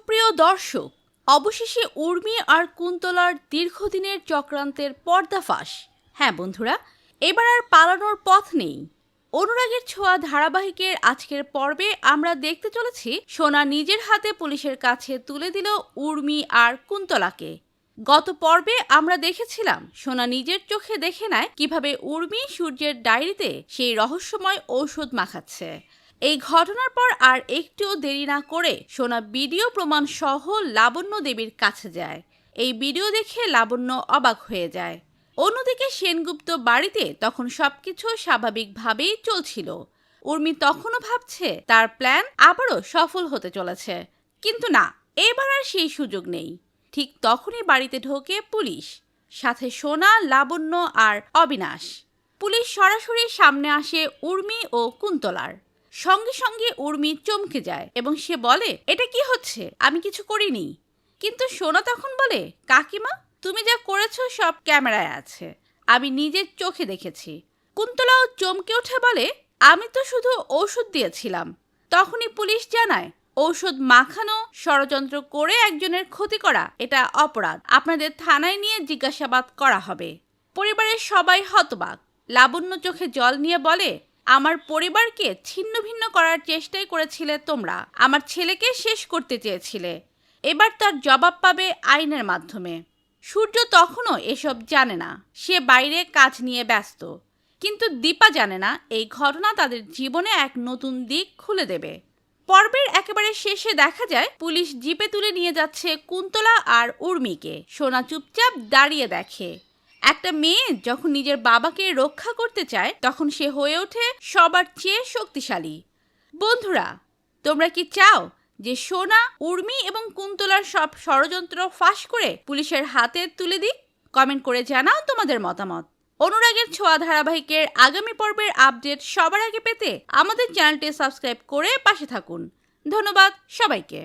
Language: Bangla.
সুপ্রিয় দর্শক, অবশেষে উর্মি আর কুন্তলার দীর্ঘদিনের চক্রান্তের পর্দাফাঁস। হ্যাঁ বন্ধুরা, এবার আর পালানোর পথ নেই। অনুরাগের ছোঁয়া ধারাবাহিকের আজকের পর্বে আমরা দেখতে চলেছি সোনা নিজের হাতে পুলিশের কাছে তুলে দিল উর্মি আর কুন্তলাকে। গত পর্বে আমরা দেখেছিলাম সোনা নিজের চোখে দেখে নেয় কিভাবে উর্মি সূর্যের ডায়েরিতে সেই রহস্যময় ঔষধ মাখাচ্ছে। এই ঘটনার পর আর একটুও দেরি না করে সোনা ভিডিও প্রমাণ সহ লাবণ্য দেবীর কাছে যায়। এই ভিডিও দেখে লাবণ্য অবাক হয়ে যায়। অন্যদিকে সেনগুপ্ত বাড়িতে তখন সবকিছু স্বাভাবিকভাবেই চলছিল। উর্মি তখনও ভাবছে তার প্ল্যান আবারও সফল হতে চলেছে, কিন্তু না, এবার আর সেই সুযোগ নেই। ঠিক তখনই বাড়িতে ঢোকে পুলিশ, সাথে সোনা, লাবণ্য আর অবিনাশ। পুলিশ সরাসরি সামনে আসে উর্মি ও কুন্তলার। সঙ্গে সঙ্গে উর্মি চমকে যায় এবং সে বলে, এটা কি হচ্ছে? আমি কিছু করিনি। কিন্তু সোনা তখন বলে, কাকিমা, তুমি যা করেছো সব ক্যামেরায় আছে, আমি নিজের চোখে দেখেছি। কুন্তলাও চমকে উঠে বলে, আমি তো শুধু ঔষধ দিয়েছিলাম। তখনই পুলিশ জানায়, ঔষধ মাখানো, ষড়যন্ত্র করে একজনের ক্ষতি করা এটা অপরাধ। আপনাদের থানায় নিয়ে জিজ্ঞাসাবাদ করা হবে। পরিবারের সবাই হতবাক। লাবণ্য চোখে জল নিয়ে বলে, আমার পরিবারকে ছিন্ন ভিন্ন করার চেষ্টাই করেছিলে তোমরা। আমার ছেলেকে শেষ করতে চেয়েছিলে। এবার তার জবাব পাবে আইনের মাধ্যমে। সূর্য তখনও এসব জানে না, সে বাইরে কাজ নিয়ে ব্যস্ত। কিন্তু দীপা জানে না এই ঘটনা তাদের জীবনে এক নতুন দিক খুলে দেবে। পর্বের একেবারে শেষে দেখা যায় পুলিশ জিপে তুলে নিয়ে যাচ্ছে কুন্তলা আর উর্মিকে। সোনা চুপচাপ দাঁড়িয়ে দেখে। একটা মেয়ে যখন নিজের বাবাকে রক্ষা করতে চায় তখন সে হয়ে ওঠে সবার চেয়ে শক্তিশালী। বন্ধুরা, তোমরা কি চাও যে সোনা, উর্মি এবং কুন্তলার সব ষড়যন্ত্র ফাঁস করে পুলিশের হাতে তুলে দিক? কমেন্ট করে জানাও তোমাদের মতামত। অনুরাগের ছোঁয়া ধারাবাহিকের আগামী পর্বের আপডেট সবার আগে পেতে আমাদের চ্যানেলটি সাবস্ক্রাইব করে পাশে থাকুন। ধন্যবাদ সবাইকে।